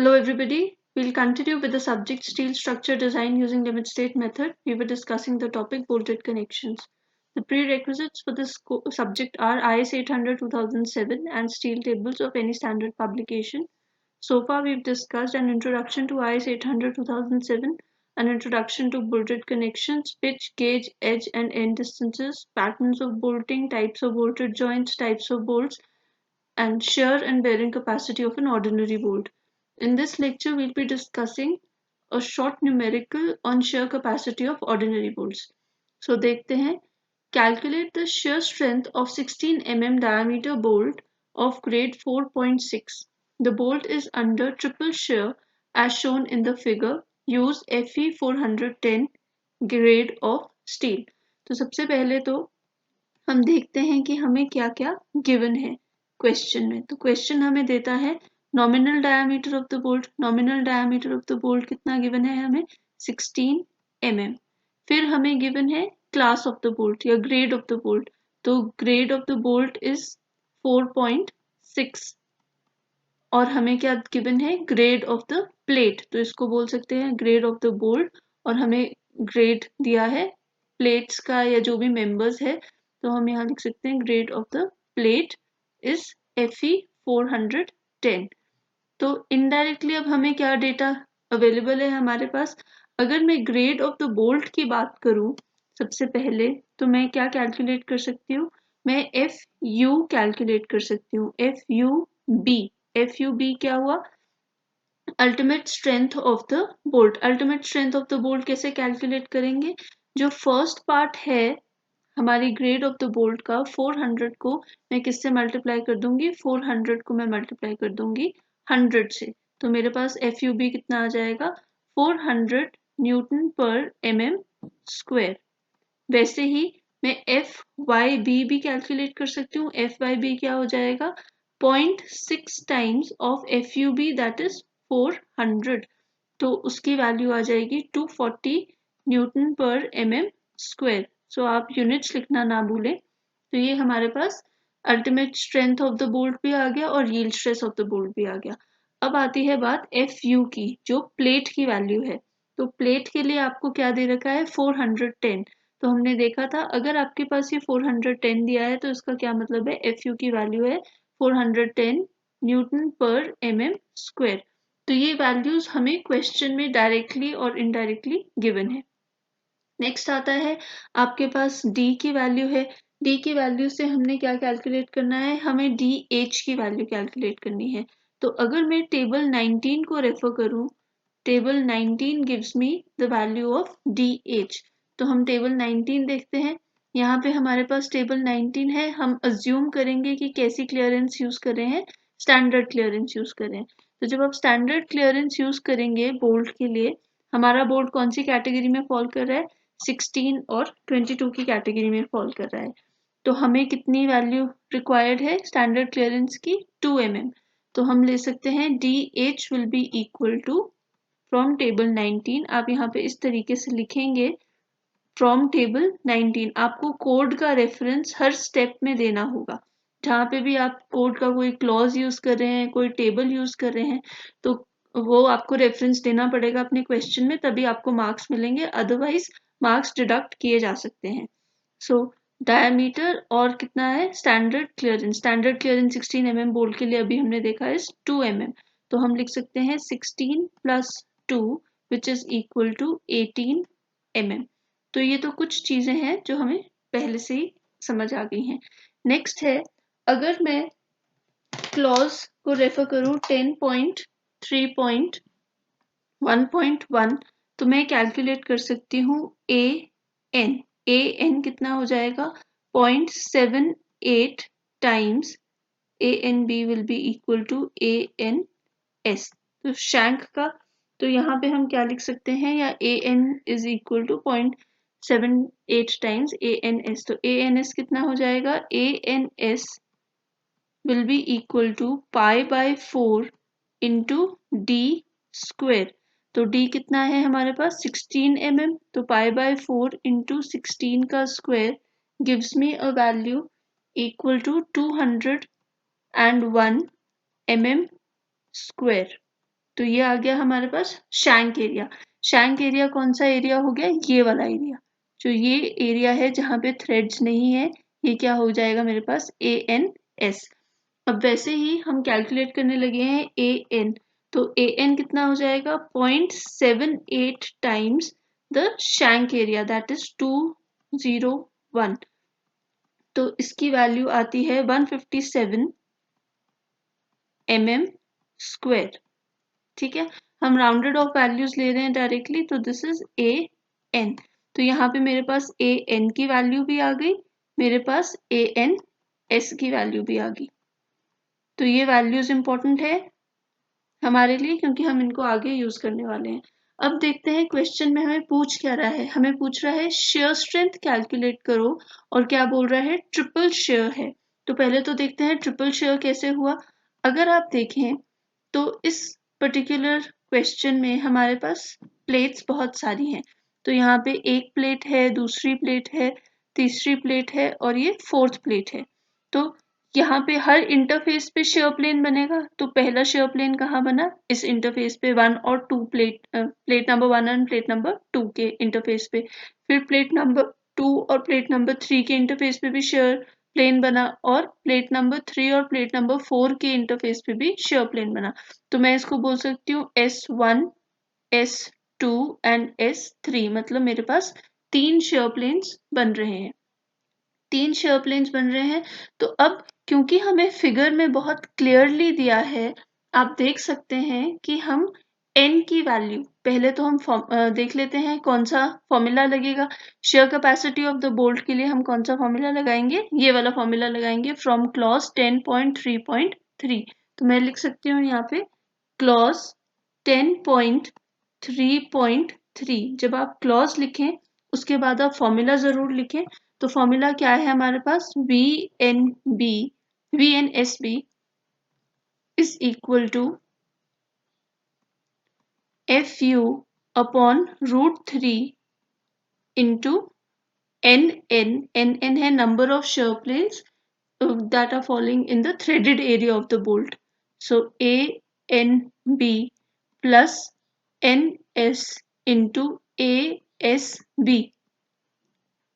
Hello everybody, we'll continue with the subject steel structure design using limit state method. We were discussing the topic bolted connections. The prerequisites for this subject are IS 800-2007 and steel tables of any standard publication. So far we've discussed an introduction to IS 800-2007, an introduction to bolted connections, pitch, gauge, edge and end distances, patterns of bolting, types of bolted joints, types of bolts, and shear and bearing capacity of an ordinary bolt. In this lecture, we'll be discussing a short numerical on shear capacity of ordinary bolts. So देखते हैं, calculate the shear strength of 16 mm diameter bolt of grade 4.6. The bolt is under triple shear as shown in the figure. Use Fe 410 grade of steel. तो सबसे पहले तो हम देखते हैं कि हमें क्या क्या गिवन है क्वेश्चन में। तो क्वेश्चन हमें देता है nominal diameter of the bolt. Nominal diameter of the bolt कितना गिवन है हमें? 16 mm। फिर हमें गिवन है क्लास ऑफ द बोल्ट या ग्रेड ऑफ द बोल्ट। तो grade of the bolt is 4.6 और हमें क्या गिवन है? Grade of the plate. तो इसको बोल सकते हैं ग्रेड ऑफ द बोल्ट और हमें ग्रेड दिया है प्लेट्स का या जो भी मेंबर्स है। तो हम यहाँ लिख सकते हैं grade of the plate is Fe 410। तो इनडायरेक्टली अब हमें क्या डेटा अवेलेबल है हमारे पास? अगर मैं ग्रेड ऑफ द बोल्ट की बात करूं सबसे पहले तो मैं क्या कैलकुलेट कर सकती हूँ? मैं Fu कैलकुलेट कर सकती हूँ। FUB क्या हुआ? Ultimate strength of the bolt. Ultimate strength of the bolt कैसे कैलकुलेट करेंगे? जो फर्स्ट पार्ट है हमारी ग्रेड ऑफ द बोल्ट का 400 को मैं किससे मल्टीप्लाई कर दूंगी? 400 को मैं मल्टीप्लाई कर दूंगी 100 से। तो मेरे पास FUB कितना आ जाएगा? 400 न्यूटन पर mm स्क्वायर। वैसे ही मैं FYB भी कैलकुलेट कर सकती हूँ। FYB क्या हो जाएगा? 0.6 times of FUB that is 400। तो उसकी वैल्यू आ जाएगी 240 न्यूटन पर mm स्क्वायर। सो आप यूनिट्स लिखना ना भूलें। तो ये हमारे पास ultimate strength of the bolt भी आ गया और yield stress of the bolt भी आ गया। अब आती है बात FU की, जो प्लेट की वैल्यू है। तो प्लेट के लिए आपको क्या दे रखा है? 410। तो हमने देखा था अगर आपके पास ये 410 दिया है तो इसका क्या मतलब है? FU की वैल्यू है 410 न्यूटन पर mm स्क्वायर। तो ये वैल्यूज हमें क्वेश्चन में डायरेक्टली और इनडायरेक्टली गिवन है। नेक्स्ट आता है आपके पास D की वैल्यू है। D की वैल्यू से हमने क्या कैलकुलेट करना है? हमें DH की वैल्यू कैलकुलेट करनी है। तो अगर मैं टेबल 19 को रेफर करूं, table 19 gives me the value of DH। तो हम टेबल 19 देखते हैं। यहाँ पे हमारे पास टेबल 19 है। हम अज्यूम करेंगे कि कैसी क्लियरेंस यूज कर रहे हैं? स्टैंडर्ड क्लियरेंस यूज कर रहे हैं। तो जब आप स्टैंडर्ड क्लियरेंस यूज करेंगे बोल्ट के लिए, हमारा बोल्ट कौन सी कैटेगरी में फॉल कर रहा है? 16 और 22 की कैटेगरी में फॉल कर रहा है। तो हमें कितनी वैल्यू रिक्वायर्ड है स्टैंडर्ड क्लियरेंस की? 2 mm। तो हम ले सकते हैं DH will be equal to from table 19। आप यहाँ पे इस तरीके से लिखेंगे फ्रॉम टेबल 19। आपको कोड का रेफरेंस हर स्टेप में देना होगा। जहाँ पे भी आप कोड का कोई क्लॉज यूज कर रहे हैं, कोई टेबल यूज कर रहे हैं, तो वो आपको रेफरेंस देना पड़ेगा अपने क्वेश्चन में, तभी आपको मार्क्स मिलेंगे। अदरवाइज मार्क्स डिडक्ट किए जा सकते हैं। सो डायमीटर और कितना है? Standard clearance. Standard clearance 16 mm bolt के लिए अभी हमने देखा है 2 mm। तो हम लिख सकते हैं 16 plus 2 which is equal to 18 mm। तो ये तो कुछ चीजें हैं जो हमें पहले से ही समझ आ गई हैं। नेक्स्ट है, अगर मैं क्लॉज को रेफर करूं 10.3.1.1 तो मैं कैलकुलेट कर सकती हूँ AN कितना हो जाएगा? 0.78 times ANB will be equal to ANS। तो शैंक का, तो यहाँ पे हम क्या लिख सकते हैं? या AN is equal to 0.78 times ANS। तो ANS कितना हो जाएगा? ANS will be equal to pi by 4 into D square। तो D कितना है हमारे पास? 16 mm। तो pi by 4 into 16 का square gives me a value equal to 201 mm square। तो ये आ गया हमारे पास शैंक एरिया। शैंक एरिया कौन सा एरिया हो गया? ये वाला एरिया, जो ये एरिया है जहाँ पे थ्रेड्स नहीं है, ये क्या हो जाएगा मेरे पास? ANS। अब वैसे ही हम कैलकुलेट करने लगे हैं AN, तो AN कितना हो जाएगा? 0.78 times the shank area, that is 201। तो इसकी वैल्यू आती है 157 mm स्क्वायर। ठीक है, हम राउंडेड ऑफ वैल्यूज ले रहे हैं डायरेक्टली, तो दिस इज AN। तो यहाँ पे मेरे पास AN की वैल्यू भी आ गई, मेरे पास ANS की वैल्यू भी आ गई। तो ये वैल्यूज इंपॉर्टेंट है हमारे लिए, क्योंकि हम इनको आगे यूज करने वाले हैं। अब देखते हैं क्वेश्चन में हमें पूछ क्या रहा है। हमें पूछ रहा है शेयर स्ट्रेंथ कैलकुलेट करो, और क्या बोल रहा है? ट्रिपल शेयर है। तो पहले तो देखते हैं ट्रिपल शेयर कैसे हुआ। अगर आप देखें तो इस पर्टिकुलर क्वेश्चन में हमारे पास प्लेट्स बहुत सारी हैं। तो यहाँ पे एक प्लेट है, दूसरी प्लेट है, तीसरी प्लेट है, और ये फोर्थ प्लेट है। तो यहाँ पे हर इंटरफेस पे शेयर प्लेन बनेगा। तो पहला शेयर प्लेन कहाँ बना? इस इंटरफेस पे, 1 और 2 प्लेट नंबर 1 और प्लेट नंबर 2 के इंटरफेस पे। फिर प्लेट नंबर 2 और प्लेट नंबर 3 के इंटरफेस पे भी शेयर प्लेन बना, और प्लेट नंबर 3 और प्लेट नंबर 4 के इंटरफेस पे भी शेयर प्लेन बना। तो मैं इसको बोल सकती हूँ S1, S2 एंड S3, मतलब मेरे पास 3 शेयर प्लेन्स बन रहे हैं। 3 शेयर प्लेन्स बन रहे हैं। तो अब क्योंकि हमें फिगर में बहुत क्लियरली दिया है, आप देख सकते हैं कि हम n की वैल्यू पहले तो हम देख लेते हैं कौन सा फॉर्मूला लगेगा। Share capacity of the bolt के लिए हम कौन सा फॉर्मूला लगाएंगे? ये वाला फॉर्मूला लगाएंगे, फ्रॉम क्लॉज 10.3.3। तो मैं लिख सकती हूँ यहाँ पे क्लॉज 10.3.3। जब आप क्लॉज लिखें उसके बाद आप फॉर्मूला जरूर लिखें। तो फॉर्मूला क्या है हमारे पास? VNSB is equal to FU upon √3 into NN है number of shear planes that are falling in the threaded area of the bolt. So ANB plus NS into ASB।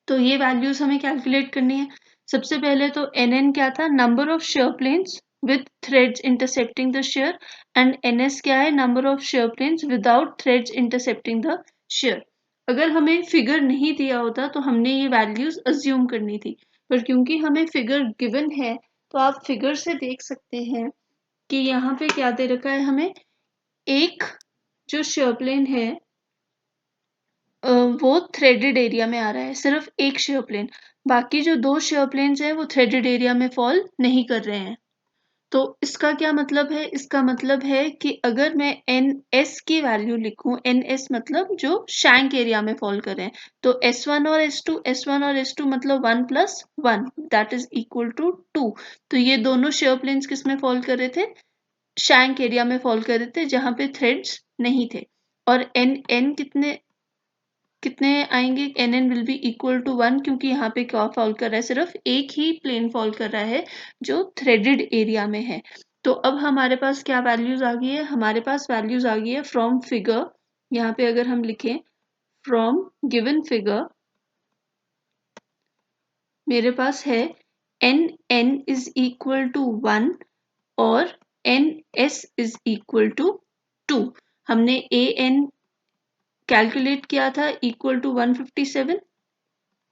तो ये वैल्यूज हमें कैलकुलेट करनी है। सबसे पहले तो NN क्या था? Number of shear planes with threads intercepting the shear, and NS क्या है? Number of shear planes without threads intercepting the shear. अगर हमें फिगर नहीं दिया होता तो हमने ये वैल्यूज अज्यूम करनी थी, पर क्योंकि हमें फिगर गिवन है तो आप फिगर से देख सकते हैं कि यहाँ पे क्या दे रखा है हमें। एक जो शेयर प्लेन है वो थ्रेडेड एरिया में आ रहा है, सिर्फ एक शेयर प्लेन। बाकी जो 2 शेयर प्लेन्स हैं वो थ्रेडेड एरिया में फॉल नहीं कर रहे हैं। तो इसका क्या मतलब है? इसका मतलब है कि अगर मैं NS की वैल्यू लिखूं, NS मतलब जो शैंक एरिया में फॉल कर रहे हैं, तो S1 और S2, S1 और S2 मतलब 1 + 1 दैट इज इक्वल टू 2। तो ये दोनों शेयर प्लेन्स किस में फॉल कर रहे थे? शैंक एरिया में फॉल कर रहे थे, जहां पे थ्रेड्स नहीं थे। और N कितने आएंगे? NN will be equal to 1, क्योंकि यहाँ पे क्या फॉल कर रहा है? सिर्फ एक ही प्लेन फॉल कर रहा है जो थ्रेडेड एरिया में है। तो अब हमारे पास क्या वैल्यूज आ गई है? हमारे पास वैल्यूज आ गई है फ्रॉम फिगर। यहाँ पे अगर हम लिखें फ्रॉम गिवन फिगर, मेरे पास है NN इज इक्वल टू 1 और NS इज इक्वल टू 2। हमने AN कैलकुलेट किया था equal to 157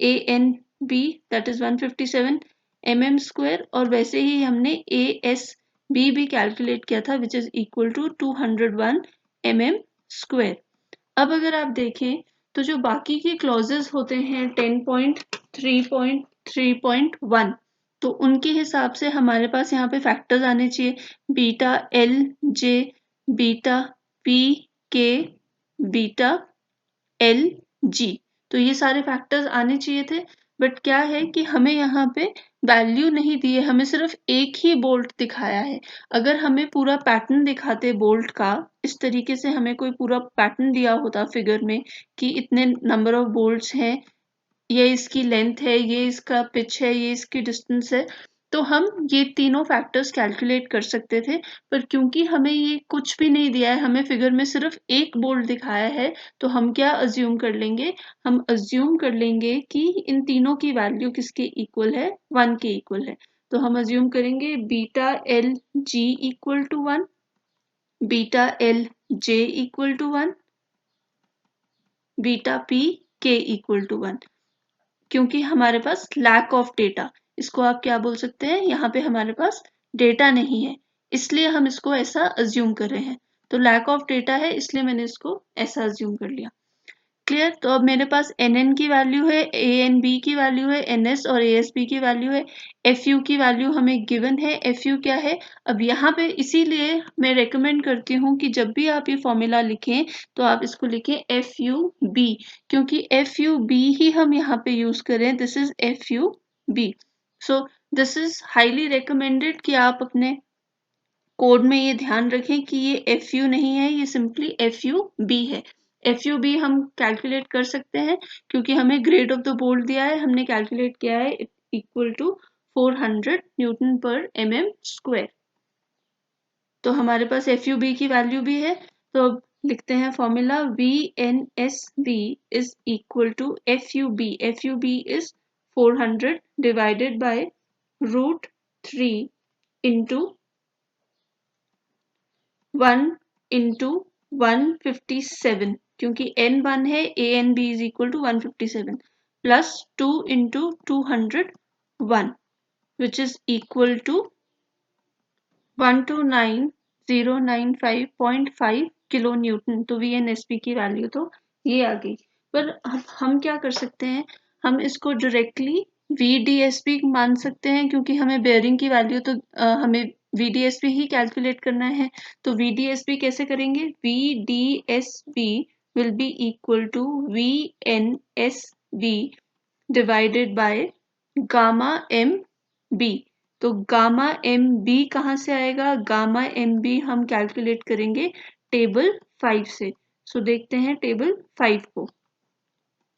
ANB, that is 157 mm square, और वैसे ही हमने ASB भी कैलकुलेट किया था which is equal to 201 mm square. अब अगर आप देखें तो जो बाकी के क्लॉजेस होते हैं 10.3.3.1, तो उनके हिसाब से हमारे पास यहाँ पे फैक्टर्स आने चाहिए, beta LJ, beta PK, beta LG। तो ये सारे फैक्टर्स आने चाहिए थे, बट क्या है कि हमें यहाँ पे वैल्यू नहीं दी है, हमें सिर्फ एक ही बोल्ट दिखाया है। अगर हमें पूरा पैटर्न दिखाते बोल्ट का, इस तरीके से हमें कोई पूरा पैटर्न दिया होता फिगर में कि इतने नंबर ऑफ बोल्ट्स हैं, ये इसकी लेंथ है, ये इसका पिच है, ये इसकी डिस्टेंस है, तो हम ये तीनों फैक्टर्स कैलकुलेट कर सकते थे, पर क्योंकि हमें ये कुछ भी नहीं दिया है, हमें फिगर में सिर्फ एक बोल्ट दिखाया है, तो हम क्या अज्यूम कर लेंगे? हम अज्यूम कर लेंगे कि इन तीनों की वैल्यू किसके इक्वल है? 1 के इक्वल है। तो हम अज्यूम करेंगे beta L G equal to 1, beta L J equal to 1, beta P K equal to 1। क्योंकि हमारे पास लैक ऑफ डेटा, इसको आप क्या बोल सकते हैं? यहाँ पे हमारे पास डेटा नहीं है, इसलिए हम इसको ऐसा अज्यूम कर रहे हैं। तो लैक ऑफ डेटा है, इसलिए मैंने इसको ऐसा अज्यूम कर लिया। क्लियर? तो अब मेरे पास एन एन की वैल्यू है, ए एन बी की वैल्यू है, एन एस और ए एस बी की वैल्यू है, एफ यू की वैल्यू हमें गिवन है, एफ यू क्या है? अब यहाँ पे इसीलिए मैं रेकमेंड करती हूँ कि जब भी आप ये फॉर्मूला लिखें तो आप इसको लिखें एफ यू बी, क्योंकि एफ यू बी ही हम यहाँ पे यूज करें। This is F U B. So this is highly recommended कि आप अपने कोड में ये ध्यान रखें कि ये एफ यू नहीं है, ये सिंपली एफ यू बी है। एफ यू बी हम कैलकुलेट कर सकते हैं क्योंकि हमें ग्रेड ऑफ द बोल्ट दिया है, हमने कैलकुलेट किया है equal to 400 newton per M M square. तो हमारे पास एफ यू बी की वैल्यू भी है। तो अब लिखते हैं formula V N S B is equal to F U B. F U B is 400 divided by √3 into 1 into 157, क्योंकि n 1 है, A N B is equal to 157 plus 2 into 201 which is equal to 129,095.5 kilo Newton. तो we N S P की value तो ये आ गई। पर हम क्या कर सकते हैं? हम इसको डायरेक्टली VDSP मान सकते हैं, क्योंकि हमें बेयरिंग की वैल्यू तो हमें VDSP ही कैलकुलेट करना है। तो VDSP कैसे करेंगे? VDSP will be equal to VNSB divided by gamma M B. तो गामा एम बी कहाँ से आएगा? गामा एम बी हम कैलकुलेट करेंगे टेबल 5 से। सो देखते हैं टेबल 5 को।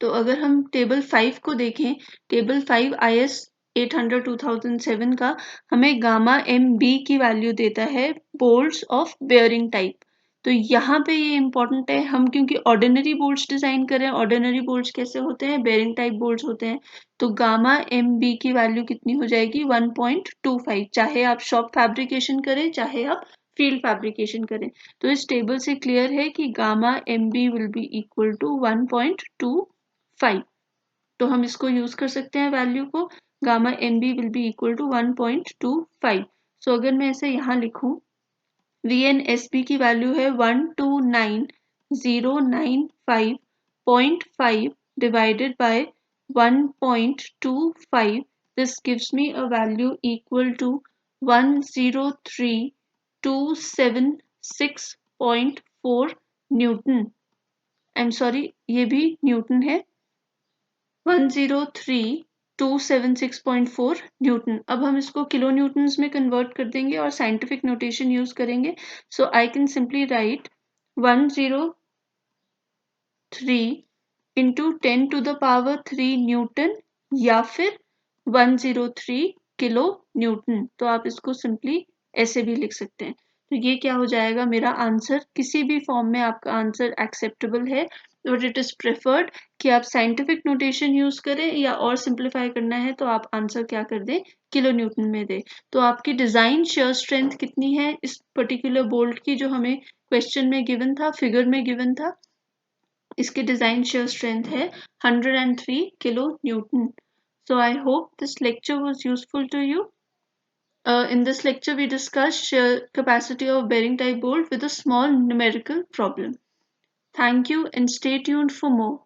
तो अगर हम टेबल 5 को देखें, टेबल 5 IS 800 2007 का हमें गामा एम बी की वैल्यू देता है बोल्ट्स ऑफ बेयरिंग टाइप। तो यहाँ पे ये इंपॉर्टेंट है, हम क्योंकि ऑर्डिनरी बोल्ट्स डिजाइन करें, ऑर्डिनरी बोल्ट्स कैसे होते हैं? बेयरिंग टाइप बोल्ट्स होते हैं। तो गामा एम बी की वैल्यू कितनी हो जाएगी? 1.25, चाहे आप शॉप फैब्रिकेशन करें चाहे आप फील्ड फैब्रिकेशन करें। तो इस टेबल से क्लियर है कि gamma M B will be equal to 1.25। तो हम इसको यूज कर सकते हैं वैल्यू को, gamma M B will be equal to 1.25। So अगर मैं इसे यहाँ लिखूं, वी एन एस बी की वैल्यू है 129,095.5 divided by 1.25। This gives me a value equal to 103,276.4 newton. I am sorry, ये भी न्यूटन है, 103,276.4 न्यूटन। अब हम इसको किलो न्यूटन्स में कन्वर्ट कर देंगे और साइंटिफिक नोटेशन यूज करेंगे। So I can simply write 103 into 10 to the power 3 newton, या फिर 103 किलो न्यूटन। तो आप इसको सिंपली ऐसे भी लिख सकते हैं। तो ये क्या हो जाएगा? मेरा आंसर किसी भी फॉर्म में आपका आंसर एक्सेप्टेबल है, बट इट इज प्रेफर्ड कि आप साइंटिफिक नोटेशन यूज करें, या और सिंप्लीफाई करना है तो आप आंसर क्या कर दें? किलो न्यूटन में दें। तो आपकी डिजाइन शेयर स्ट्रेंथ कितनी है इस पर्टिकुलर बोल्ट की, जो हमें क्वेश्चन में गिवन था, फिगर में गिवन था? इसकी डिजाइन शेयर स्ट्रेंथ है 103 kilo Newton. So I hope this lecture was useful to you. In this lecture, we discussed shear capacity of bearing type bolt with a small numerical problem. Thank you and stay tuned for more.